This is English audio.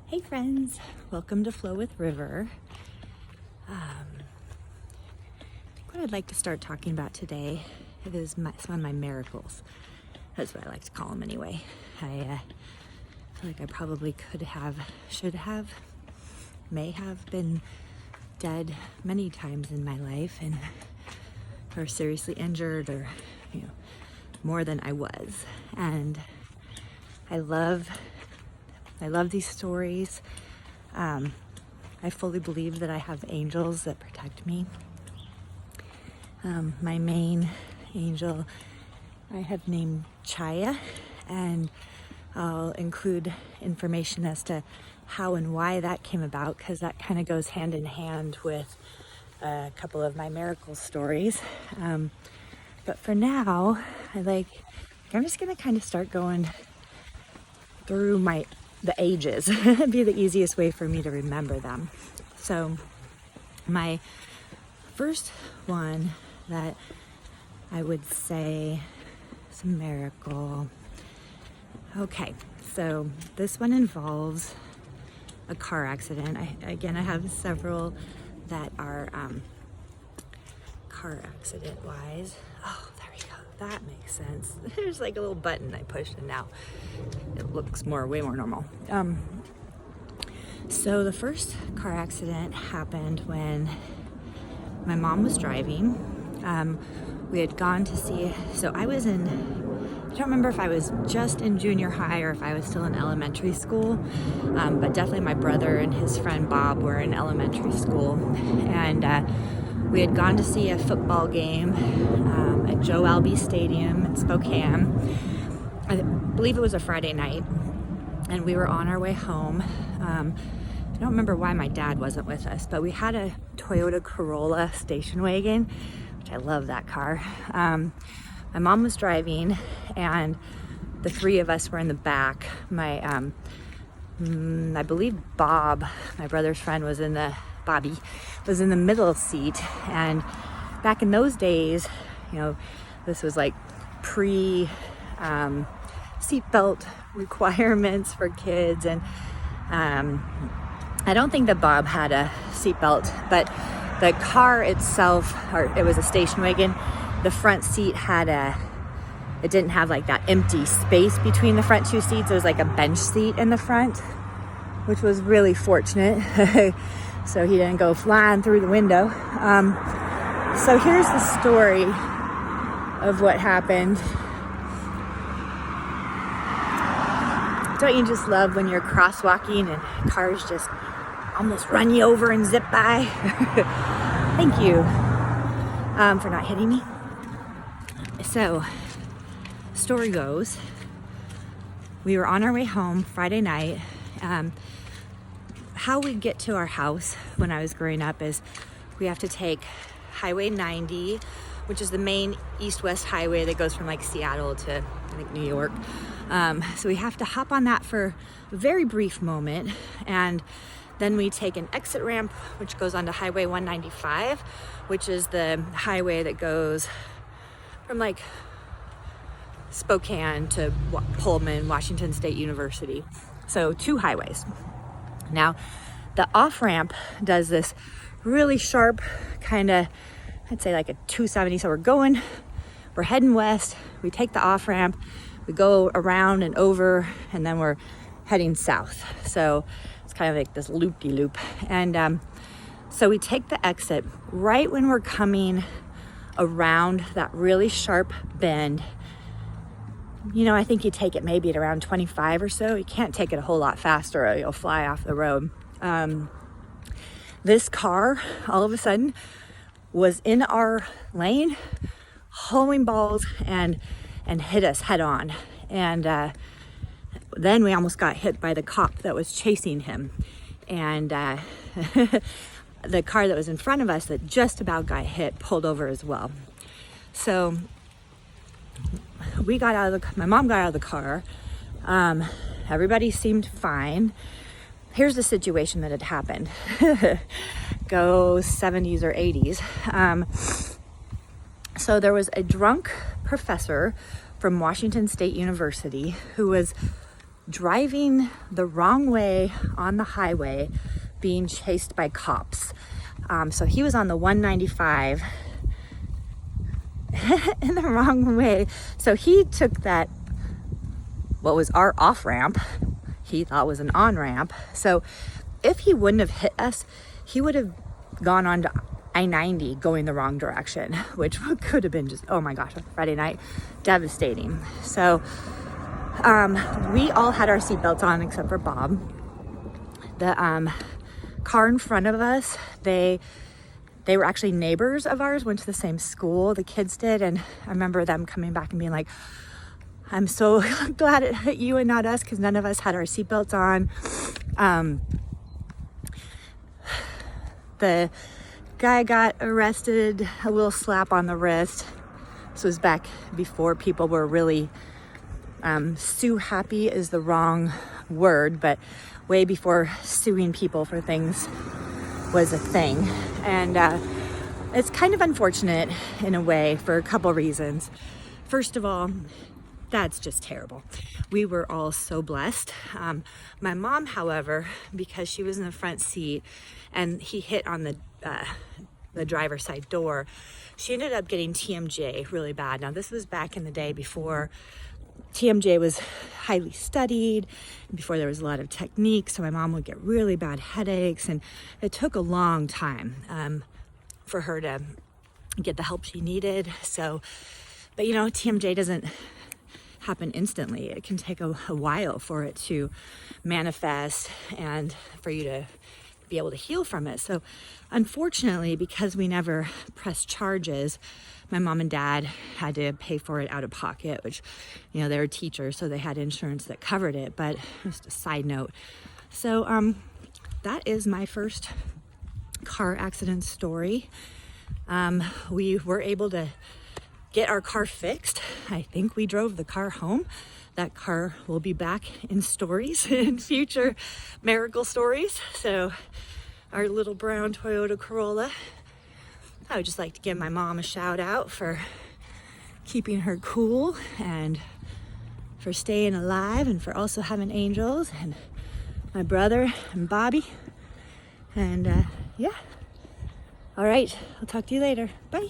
Hey friends, welcome to Flow with River. I think what I'd like to start talking about today is some of my miracles. That's what I like to call them anyway. I feel like I probably should have, may have been dead many times in my life or seriously injured or, more than I was. And I love these stories. I fully believe that I have angels that protect me. My main angel I have named Chaya, and I'll include information as to how and why that came about, because that kind of goes hand in hand with a couple of my miracle stories. But for now, I'm just gonna kind of start going through the ages. It'd be the easiest way for me to remember them. So my first one that I would say is a miracle. Okay, so this one involves a car accident. I have several that are car accident wise. Oh, there we go. That makes sense. There's like a little button I pushed and now it looks way more normal. So the first car accident happened when my mom was driving. We had gone to see, so I don't remember if I was just in junior high or if I was still in elementary school, but definitely my brother and his friend Bob were in elementary school. And we had gone to see a football game at Joe Albee Stadium in Spokane. I believe it was a Friday night, and we were on our way home. I don't remember why my dad wasn't with us, but we had a Toyota Corolla station wagon, which I love that car. My mom was driving, and the three of us were in the back. I believe Bob, my brother's friend, Bobby was in the middle seat. And back in those days, this was like pre seatbelt requirements for kids, and I don't think that Bob had a seatbelt, but the car itself, or it was a station wagon, the front seat it didn't have like that empty space between the front two seats. It was like a bench seat in the front, which was really fortunate. So he didn't go flying through the window. So here's the story of what happened. Don't you just love when you're crosswalking and cars just almost run you over and zip by? Thank you for not hitting me. So, story goes, we were on our way home Friday night. How we get to our house when I was growing up is we have to take Highway 90, which is the main east-west highway that goes from like Seattle to I think New York. So we have to hop on that for a very brief moment, and then we take an exit ramp which goes onto Highway 195, which is the highway that goes from like Spokane to Pullman, Washington State University. So 2 highways. Now the off ramp does this really sharp kind of, I'd say like a 270. So we're heading west. We take the off ramp, we go around and over, and then we're heading south. So it's kind of like this loop-de-loop. And so we take the exit right when we're coming around that really sharp bend. I think you take it maybe at around 25 or so. You can't take it a whole lot faster or you'll fly off the road. This car all of a sudden was in our lane, hauling balls and hit us head on. And then we almost got hit by the cop that was chasing him. And the car that was in front of us that just about got hit pulled over as well. So my mom got out of the car. Everybody seemed fine. Here's the situation that had happened. Go 70s or 80s. So there was a drunk professor from Washington State University who was driving the wrong way on the highway, being chased by cops. So he was on the 195 in the wrong way. So he took that, what was our off ramp, he thought was an on ramp. So if he wouldn't have hit us, he would have gone on to I-90 going the wrong direction, which could have been just, oh my gosh, on Friday night, devastating. So we all had our seatbelts on except for Bob. The car in front of us, they were actually neighbors of ours, went to the same school, the kids did, and I remember them coming back and being like, I'm so glad it hit you and not us, because none of us had our seatbelts on. The guy got arrested, a little slap on the wrist. This was back before people were really, sue happy is the wrong word, but way before suing people for things was a thing. And it's kind of unfortunate in a way for a couple reasons. First of all, that's just terrible. We were all so blessed. My mom, however, because she was in the front seat and he hit on the driver's side door, she ended up getting TMJ really bad. Now, this was back in the day before TMJ was highly studied, before there was a lot of technique, so my mom would get really bad headaches, and it took a long time for her to get the help she needed. So, but you know, TMJ doesn't happen instantly. It can take a while for it to manifest and for you to be able to heal from it. So unfortunately, because we never pressed charges, my mom and dad had to pay for it out of pocket, which, you know, they were teachers, so they had insurance that covered it. But just a side note. So that is my first car accident story. We were able to get our car fixed. I think we drove the car home. That car will be back in stories, in future miracle stories. So our little brown Toyota Corolla. I would just like to give my mom a shout out for keeping her cool and for staying alive and for also having angels, and my brother and Bobby. And yeah. All right, I'll talk to you later. Bye.